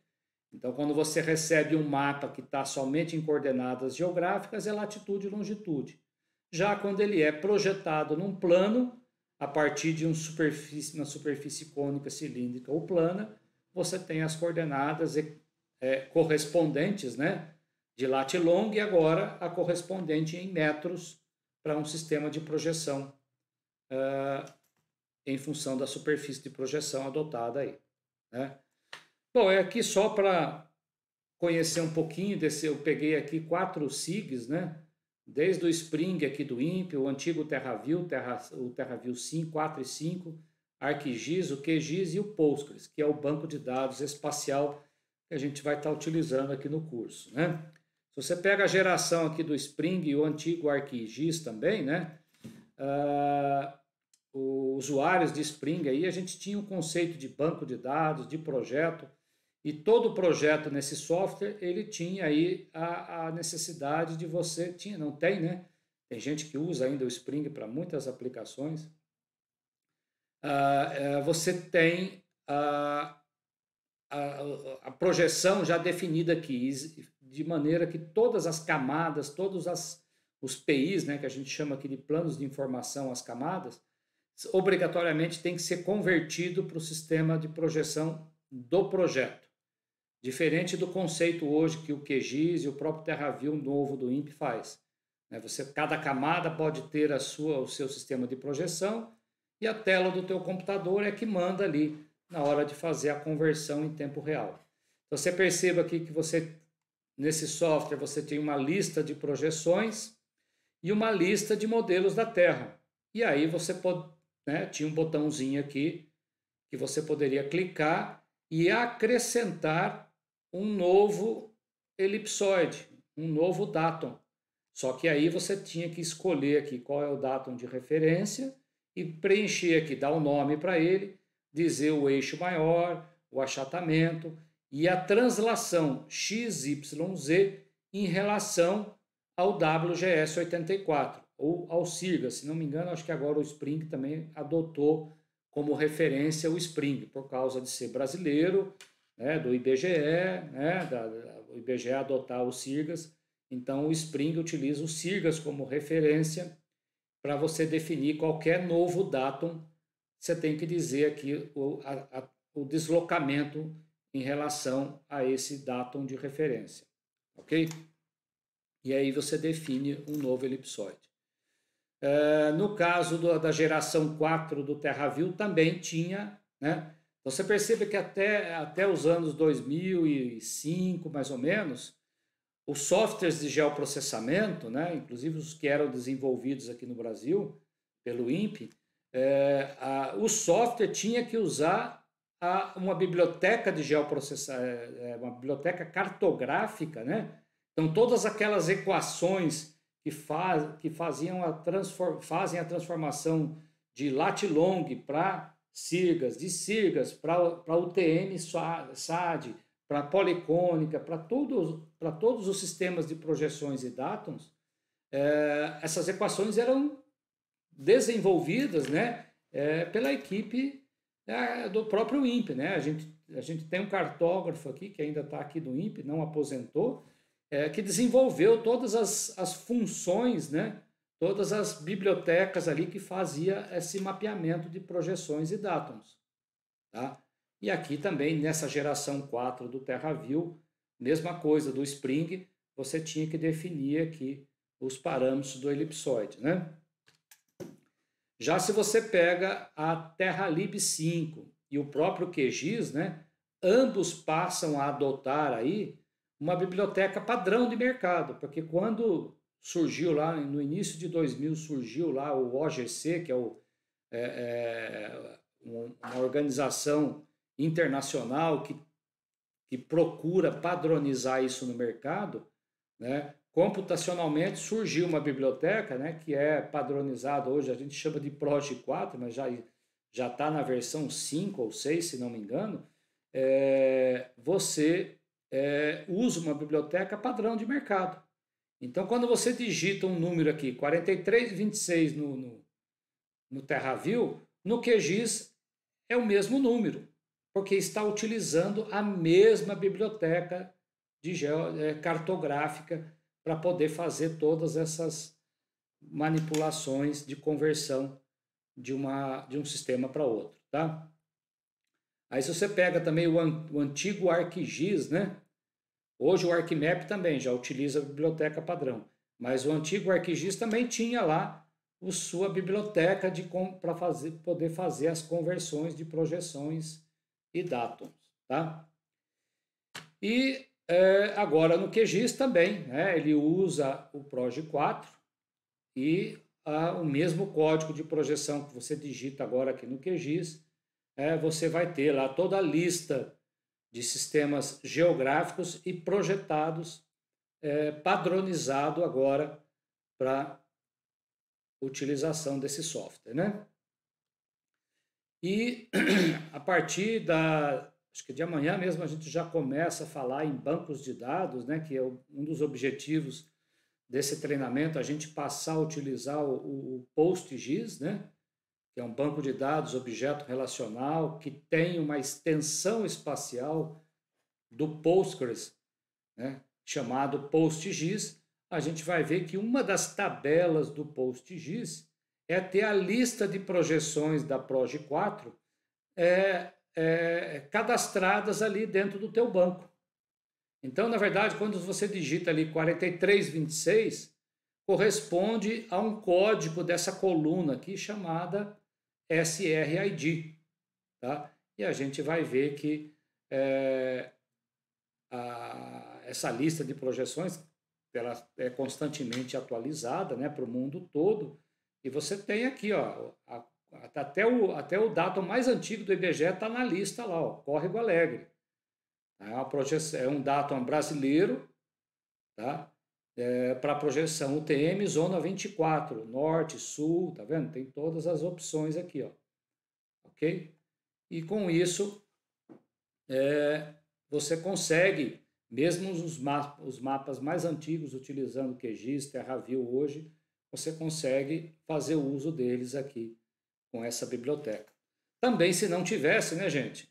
Então, quando você recebe um mapa que está somente em coordenadas geográficas, é latitude e longitude. Já quando ele é projetado num plano, a partir de uma superfície cônica, cilíndrica ou plana, você tem as coordenadas correspondentes, né, de lat e long, e agora a correspondente em metros para um sistema de projeção em função da superfície de projeção adotada aí, né? Bom, é aqui só para conhecer um pouquinho desse, eu peguei aqui 4 SIGs, né? Desde o Spring aqui do INPE, o antigo TerraView, o TerraView 5, 4 e 5, ArcGIS, o QGIS e o Postgres, que é o banco de dados espacial que a gente vai estar utilizando aqui no curso, né? Se você pega a geração aqui do Spring e o antigo ArcGIS também, né? Os usuários de Spring aí, a gente tinha um conceito de banco de dados, de projeto, e todo projeto nesse software, ele tinha aí a necessidade de você, não tem, né? Tem gente que usa ainda o Spring para muitas aplicações. Você tem a projeção já definida aqui, de maneira que todas as camadas, todos os PIs, né, que a gente chama aqui de planos de informação, as camadas, obrigatoriamente tem que ser convertido para o sistema de projeção do projeto. Diferente do conceito hoje que o QGIS e o próprio TerraView novo do INPE faz. Cada camada pode ter o seu sistema de projeção e a tela do teu computador é que manda ali na hora de fazer a conversão em tempo real. Então, você perceba aqui que nesse software você tem uma lista de projeções e uma lista de modelos da Terra. E aí você pode, né, tinha um botãozinho aqui que você poderia clicar e acrescentar um novo elipsoide, um novo datum. Só que aí você tinha que escolher aqui qual é o datum de referência e preencher aqui, dar um nome para ele, dizer o eixo maior, o achatamento e a translação XYZ em relação ao WGS 84. ou ao Sirgas. Se não me engano, acho que agora o Spring também adotou como referência o Spring, por causa de ser brasileiro, né, do IBGE, né, o IBGE adotar o Sirgas. Então, o Spring utiliza o Sirgas como referência para você definir qualquer novo datum. Você tem que dizer aqui o deslocamento em relação a esse datum de referência, ok? E aí você define um novo elipsoide. No caso da geração 4 do TerraView também tinha, né? Então você percebe que até os anos 2005, mais ou menos, os softwares de geoprocessamento, né, inclusive os que eram desenvolvidos aqui no Brasil pelo INPE, o software tinha que usar uma biblioteca de geoprocessamento, uma biblioteca cartográfica, né? Então todas aquelas equações que fazem a transformação de lat-long para Sirgas, de Sirgas para UTM SAD, para policônica, para todos os sistemas de projeções e datums, essas equações eram desenvolvidas, né, pela equipe do próprio INPE. Né? A gente tem um cartógrafo aqui, que ainda está aqui do INPE, não aposentou, que desenvolveu todas as funções, né, todas as bibliotecas ali que fazia esse mapeamento de projeções e datums. Tá? E aqui também, nessa geração 4 do TerraView, mesma coisa do Spring, você tinha que definir aqui os parâmetros do elipsoide. Né? Já se você pega a TerraLib 5 e o próprio QGIS, né, ambos passam a adotar aí uma biblioteca padrão de mercado, porque quando surgiu lá, no início de 2000, surgiu lá o OGC, que é uma organização internacional que procura padronizar isso no mercado, né? Computacionalmente surgiu uma biblioteca, né, que é padronizada hoje, a gente chama de Proj 4, mas já está na versão 5 ou 6, se não me engano. Você usa uma biblioteca padrão de mercado. Então, quando você digita um número aqui, 4326 no TerraView, no QGIS é o mesmo número, porque está utilizando a mesma biblioteca cartográfica para poder fazer todas essas manipulações de conversão de um sistema para outro. Tá? Aí se você pega também o antigo ArcGIS, né? Hoje o ArcMap também já utiliza a biblioteca padrão, mas o antigo ArcGIS também tinha lá sua biblioteca para poder fazer as conversões de projeções e datums. Tá? E agora no QGIS também, né? Ele usa o Proj 4 e o mesmo código de projeção que você digita agora aqui no QGIS, você vai ter lá toda a lista de sistemas geográficos e projetados, padronizado agora para utilização desse software, né? E a partir acho que de amanhã mesmo a gente já começa a falar em bancos de dados, né? Que é um dos objetivos desse treinamento, a gente passar a utilizar o PostGIS, né? Que é um banco de dados objeto relacional que tem uma extensão espacial do Postgres, né? Chamado PostGIS. A gente vai ver que uma das tabelas do PostGIS é ter a lista de projeções da Proj 4 cadastradas ali dentro do teu banco. Então, na verdade, quando você digita ali 4326, corresponde a um código dessa coluna aqui chamada SRID. Tá? E a gente vai ver que essa lista de projeções ela é constantemente atualizada, né, para o mundo todo. E você tem aqui, ó, até o datum mais antigo do IBGE está na lista lá, ó, Córrego Alegre. É um datum brasileiro, tá? Para projeção UTM, zona 24, norte, sul, tá vendo? Tem todas as opções aqui, ó. Ok? E com isso, você consegue, mesmo os mapas mais antigos, utilizando QGIS, TerraView hoje, você consegue fazer uso deles aqui com essa biblioteca. Também, se não tivesse, né, gente,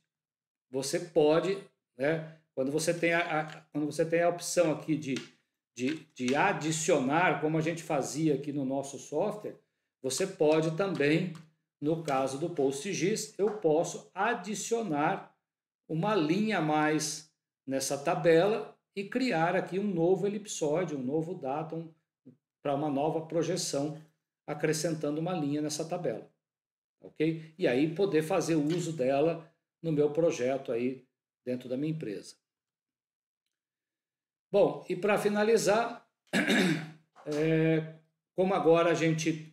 você pode, né, quando você tem a opção aqui de adicionar, como a gente fazia aqui no nosso software, você pode também, no caso do PostGIS, eu posso adicionar uma linha a mais nessa tabela e criar aqui um novo elipsoide, um novo datum para uma nova projeção, acrescentando uma linha nessa tabela, ok? E aí poder fazer uso dela no meu projeto aí dentro da minha empresa. Bom, e para finalizar, como agora a gente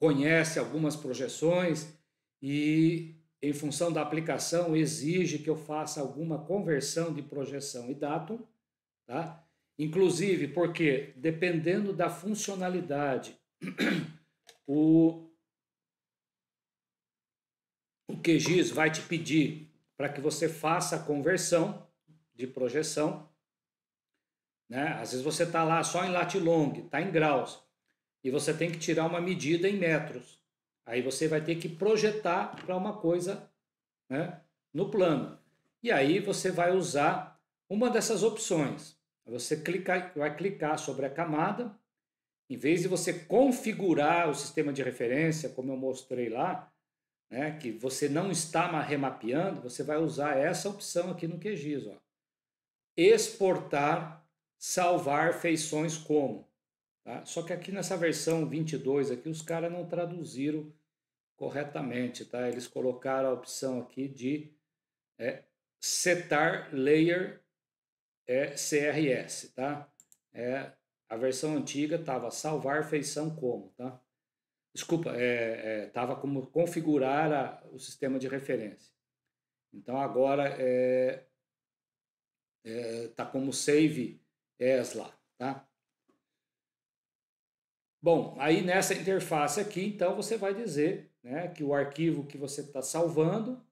conhece algumas projeções e em função da aplicação exige que eu faça alguma conversão de projeção e datum, tá? Inclusive porque dependendo da funcionalidade, o QGIS vai te pedir para que você faça a conversão de projeção, né? Às vezes você está lá só em lat long, está em graus, e você tem que tirar uma medida em metros. Aí você vai ter que projetar para uma coisa, né, no plano. E aí você vai usar uma dessas opções. Você vai clicar sobre a camada, em vez de você configurar o sistema de referência, como eu mostrei lá, né, que você não está remapeando, você vai usar essa opção aqui no QGIS, ó. Exportar, salvar feições como. Tá? Só que aqui nessa versão 22 aqui os caras não traduziram corretamente, tá? Eles colocaram a opção aqui de setar layer CRS, tá? A versão antiga estava salvar feição como, tá? Desculpa, estava como configurar o sistema de referência. Então agora está como save as lá, tá? Bom, aí nessa interface aqui, então você vai dizer, né, que o arquivo que você está salvando,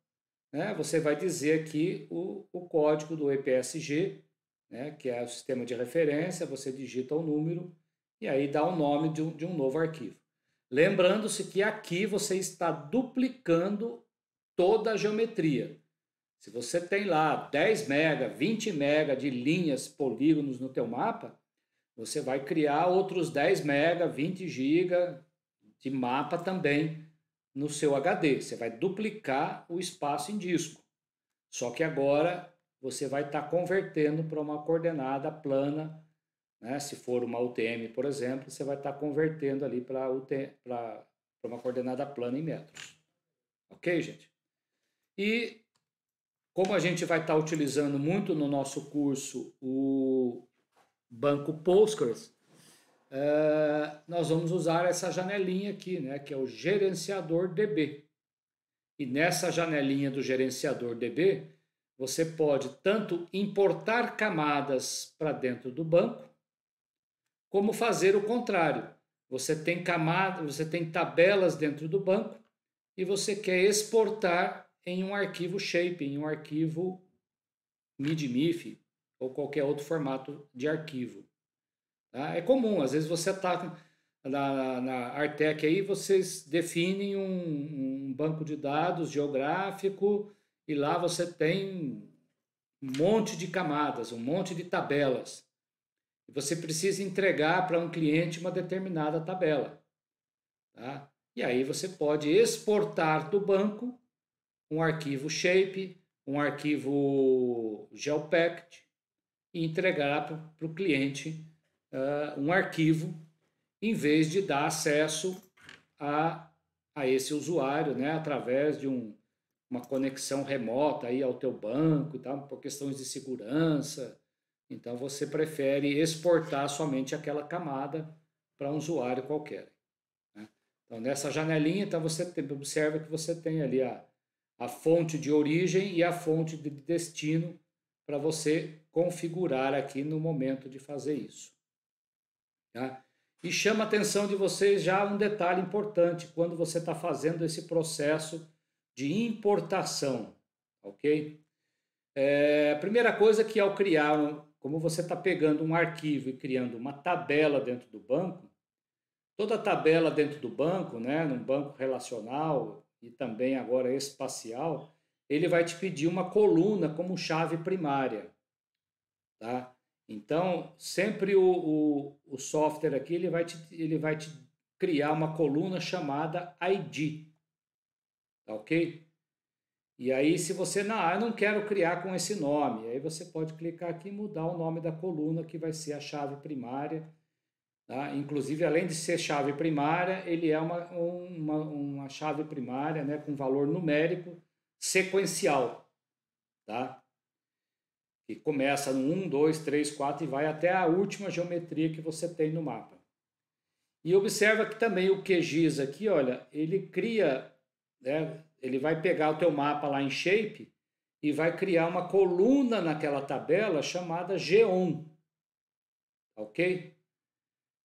né, você vai dizer aqui o código do EPSG, né, que é o sistema de referência, você digita o número e aí dá o nome de um novo arquivo. Lembrando-se que aqui você está duplicando toda a geometria. Se você tem lá 10 mega, 20 mega de linhas, polígonos no teu mapa, você vai criar outros 10 mega, 20 giga de mapa também no seu HD. Você vai duplicar o espaço em disco. Só que agora você vai estar convertendo para uma coordenada plana, né? Se for uma UTM, por exemplo, você vai estar convertendo ali para uma coordenada plana em metros. Ok, gente? E como a gente vai estar utilizando muito no nosso curso o banco Postgres, nós vamos usar essa janelinha aqui, né, que é o gerenciador DB. E nessa janelinha do gerenciador DB, você pode tanto importar camadas para dentro do banco, como fazer o contrário. Você tem camadas, você tem tabelas dentro do banco e você quer exportar em um arquivo shape, em um arquivo MIDMIF ou qualquer outro formato de arquivo. Tá? É comum, às vezes você está na Artec aí, vocês definem um banco de dados geográfico e lá você tem um monte de camadas, um monte de tabelas. E você precisa entregar para um cliente uma determinada tabela. Tá? E aí você pode exportar do banco um arquivo shape, um arquivo GeoPacked e entregar para o cliente um arquivo, em vez de dar acesso a esse usuário, né, através de uma conexão remota aí ao teu banco e tal, por questões de segurança. Então você prefere exportar somente aquela camada para um usuário qualquer. Né? Então nessa janelinha, então você observa que você tem ali a fonte de origem e a fonte de destino para você configurar aqui no momento de fazer isso. Tá? E chama a atenção de vocês já um detalhe importante quando você está fazendo esse processo de importação, ok? A primeira coisa que ao criar, como você está pegando um arquivo e criando uma tabela dentro do banco, toda tabela dentro do banco, né, num banco relacional e também agora espacial, ele vai te pedir uma coluna como chave primária, tá? Então, sempre o software aqui, ele vai te criar uma coluna chamada ID, tá ok? E aí, se você, não, eu não quero criar com esse nome, aí você pode clicar aqui e mudar o nome da coluna, que vai ser a chave primária, tá? Inclusive, além de ser chave primária, ele é uma chave primária, né, com valor numérico sequencial, tá? Que começa no 1, 2, 3, 4 e vai até a última geometria que você tem no mapa. E observa que também o QGIS aqui, olha, ele cria, né, ele vai pegar o teu mapa lá em Shape e vai criar uma coluna naquela tabela chamada GEON, ok?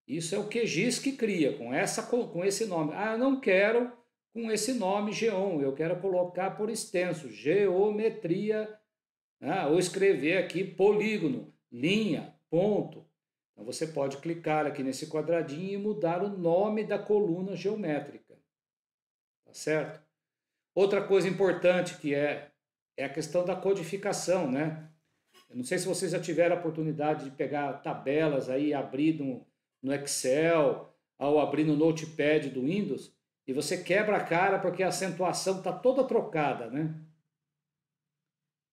Isso é o QGIS que cria, com esse nome. Ah, eu não quero com esse nome GEON, eu quero colocar por extenso, geometria, ou escrever aqui polígono, linha, ponto. Então você pode clicar aqui nesse quadradinho e mudar o nome da coluna geométrica, tá certo? Outra coisa importante que é a questão da codificação, né? Eu não sei se vocês já tiveram a oportunidade de pegar tabelas aí, abrir no Excel, ou abrir no Notepad do Windows, e você quebra a cara porque a acentuação está toda trocada, né?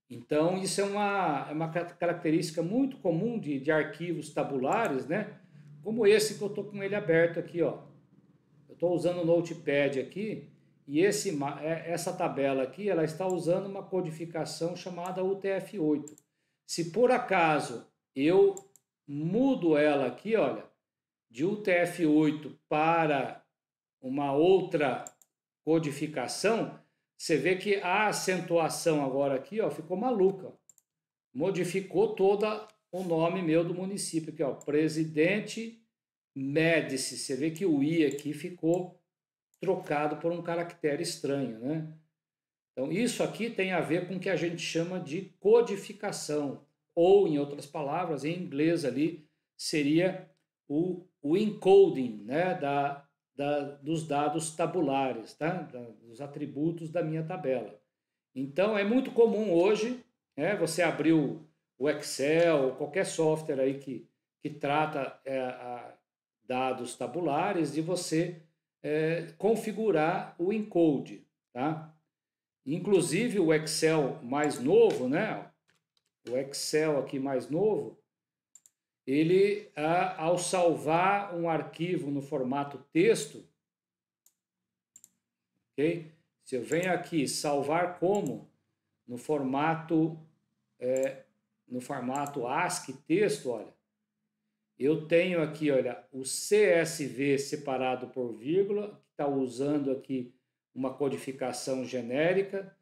Então, isso é uma característica muito comum de arquivos tabulares, né? Como esse que eu estou com ele aberto aqui, ó. Eu estou usando o Notepad aqui, e essa tabela aqui, ela está usando uma codificação chamada UTF-8. Se por acaso eu mudo ela aqui, olha, de UTF-8 para uma outra codificação, você vê que a acentuação agora aqui, ó, ficou maluca. Modificou toda o nome meu do município aqui, ó, Presidente Médici. Você vê que o I aqui ficou trocado por um caractere estranho, né? Então, isso aqui tem a ver com o que a gente chama de codificação, ou, em outras palavras, em inglês ali, seria o encoding, né, dos dados tabulares, tá? Dos atributos da minha tabela. Então, é muito comum hoje, né, você abrir o Excel, qualquer software aí que trata dados tabulares, de você configurar o encode, tá? Inclusive o Excel mais novo, né? O Excel aqui mais novo, ele, ao salvar um arquivo no formato texto, ok? Se eu venho aqui salvar como no formato ASCII texto, olha, eu tenho aqui, olha, o CSV separado por vírgula, que está usando aqui uma codificação genérica,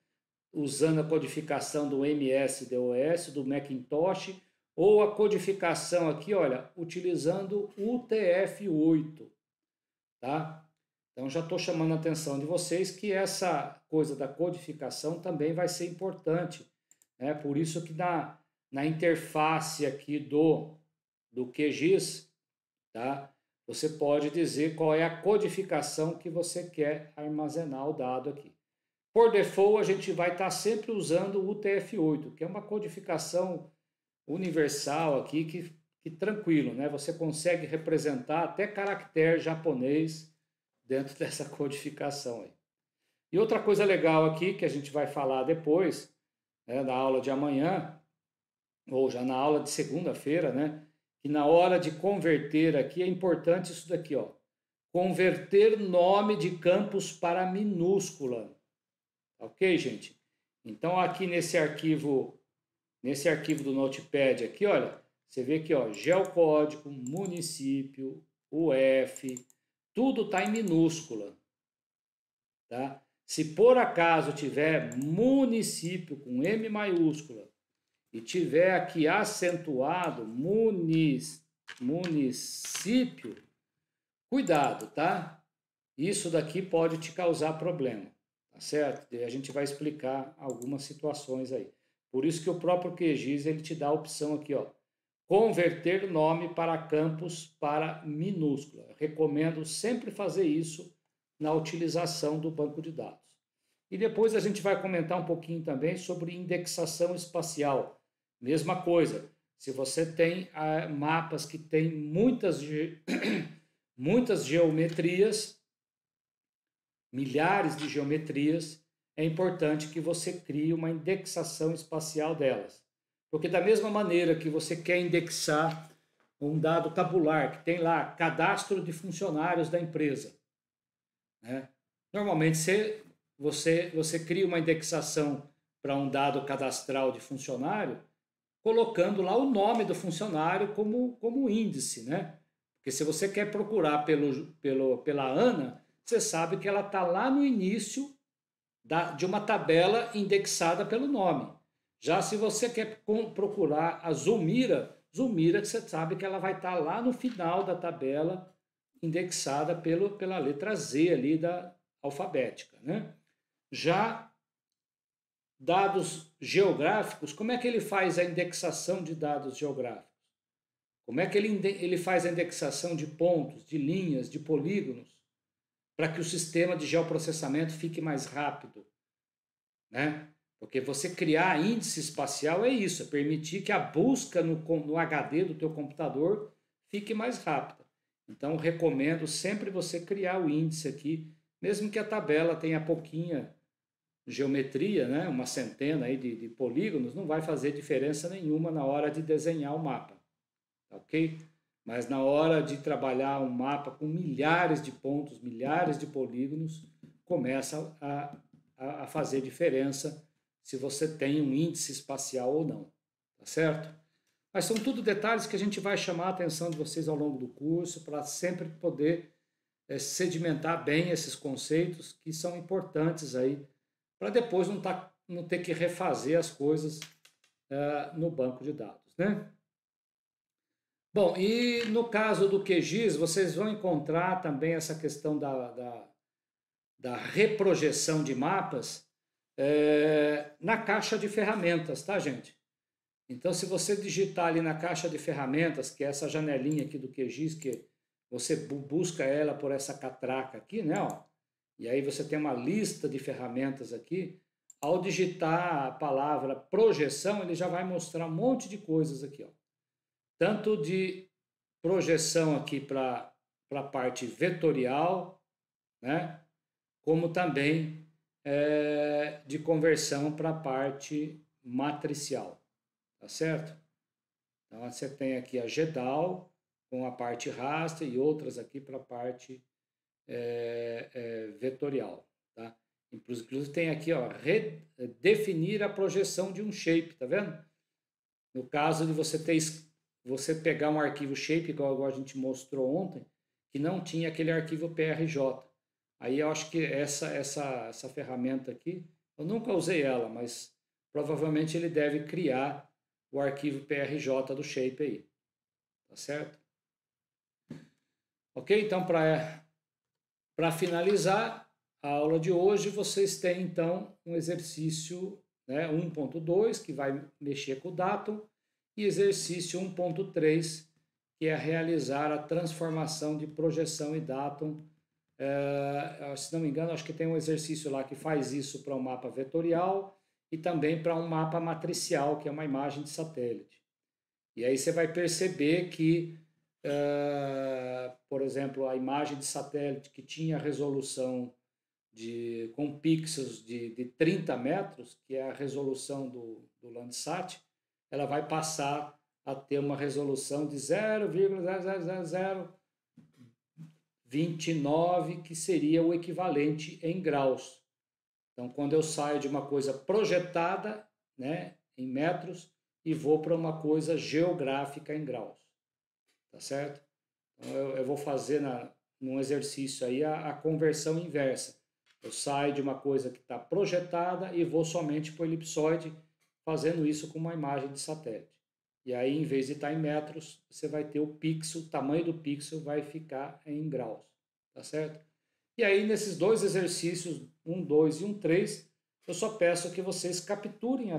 usando a codificação do MS-DOS, do Macintosh, ou a codificação aqui, olha, utilizando o UTF-8, tá? Então, já estou chamando a atenção de vocês que essa coisa da codificação também vai ser importante, né? Por isso que na interface aqui do QGIS, tá? Você pode dizer qual é a codificação que você quer armazenar o dado aqui. Por default, a gente vai estar sempre usando o UTF-8, que é uma codificação universal aqui, que tranquilo, né? Você consegue representar até caractere japonês dentro dessa codificação aí. E outra coisa legal aqui, que a gente vai falar depois, né, na aula de amanhã, ou já na aula de segunda-feira, né? Que na hora de converter aqui, é importante isso daqui, ó. Converter nome de campos para minúscula. Ok, gente? Então, aqui nesse arquivo do Notepad aqui, olha, você vê que, ó, geocódigo, município, UF, tudo está em minúscula, tá? Se por acaso tiver município com M maiúscula e tiver aqui acentuado município, cuidado, tá? Isso daqui pode te causar problema, tá certo? E a gente vai explicar algumas situações aí. Por isso que o próprio QGIS, ele te dá a opção aqui, ó, converter nome para campos para minúscula. Eu recomendo sempre fazer isso na utilização do banco de dados. E depois a gente vai comentar um pouquinho também sobre indexação espacial. Mesma coisa, se você tem mapas que têm muitas geometrias, milhares de geometrias, é importante que você crie uma indexação espacial delas. Porque da mesma maneira que você quer indexar um dado tabular, que tem lá cadastro de funcionários da empresa, né? Normalmente você cria uma indexação para um dado cadastral de funcionário, colocando lá o nome do funcionário como índice, né? Porque se você quer procurar pela Ana, você sabe que ela está lá no início de uma tabela indexada pelo nome. Já se você quer procurar a Zulmira, você sabe que ela vai estar lá no final da tabela indexada pela letra Z ali da alfabética, né? Já dados geográficos, como é que ele faz a indexação de dados geográficos? Como é que ele faz a indexação de pontos, de linhas, de polígonos, para que o sistema de geoprocessamento fique mais rápido, né? Porque você criar índice espacial é isso, é permitir que a busca no HD do teu computador fique mais rápida. Então, recomendo sempre você criar o índice aqui, mesmo que a tabela tenha pouquinha geometria, né? Uma centena aí de polígonos, não vai fazer diferença nenhuma na hora de desenhar o mapa, ok? Mas na hora de trabalhar um mapa com milhares de pontos, milhares de polígonos, começa a fazer diferença se você tem um índice espacial ou não, tá certo? Mas são tudo detalhes que a gente vai chamar a atenção de vocês ao longo do curso para sempre poder sedimentar bem esses conceitos que são importantes aí para depois não ter que refazer as coisas no banco de dados, né? Bom, e no caso do QGIS, vocês vão encontrar também essa questão da reprojeção de mapas na caixa de ferramentas, tá, gente? Então, se você digitar ali na caixa de ferramentas, que é essa janelinha aqui do QGIS, que você busca ela por essa catraca aqui, né? Ó, e aí você tem uma lista de ferramentas aqui. Ao digitar a palavra projeção, ele já vai mostrar um monte de coisas aqui, ó. Tanto de projeção aqui para a parte vetorial, né? Como também de conversão para a parte matricial, tá certo? Então você tem aqui a GEDAL com a parte raster e outras aqui para a parte vetorial, tá? Inclusive tem aqui, ó, definir a projeção de um shape, tá vendo? No caso de você pegar um arquivo shape, igual a gente mostrou ontem, que não tinha aquele arquivo PRJ. Aí eu acho que essa ferramenta aqui, eu nunca usei ela, mas provavelmente ele deve criar o arquivo PRJ do shape aí, tá certo? Ok? Então, para finalizar a aula de hoje, vocês têm então um exercício, né, 1.2, que vai mexer com o datum, e exercício 1.3, que é realizar a transformação de projeção e datum. Se não me engano, acho que tem um exercício lá que faz isso para um mapa vetorial e também para um mapa matricial, que é uma imagem de satélite. E aí você vai perceber que, por exemplo, a imagem de satélite que tinha resolução com pixels de 30 metros, que é a resolução do Landsat, ela vai passar a ter uma resolução de 0,00029, que seria o equivalente em graus. Então, quando eu saio de uma coisa projetada, né, em metros, e vou para uma coisa geográfica em graus, tá certo? Então, eu vou fazer num exercício aí a conversão inversa. Eu saio de uma coisa que está projetada e vou somente para o elipsoide, fazendo isso com uma imagem de satélite. E aí, em vez de estar em metros, você vai ter o pixel, o tamanho do pixel vai ficar em graus, tá certo? E aí, nesses dois exercícios, 1, 2 e 1, 3, eu só peço que vocês capturem a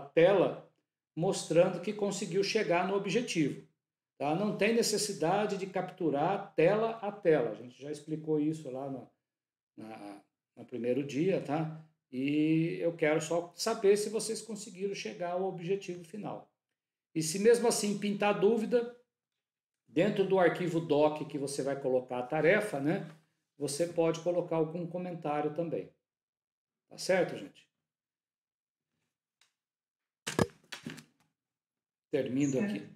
tela mostrando que conseguiu chegar no objetivo. Tá? Não tem necessidade de capturar tela a tela. A gente já explicou isso lá no primeiro dia, tá? E eu quero só saber se vocês conseguiram chegar ao objetivo final. E se mesmo assim pintar dúvida, dentro do arquivo doc que você vai colocar a tarefa, né? Você pode colocar algum comentário também. Tá certo, gente? Termino aqui.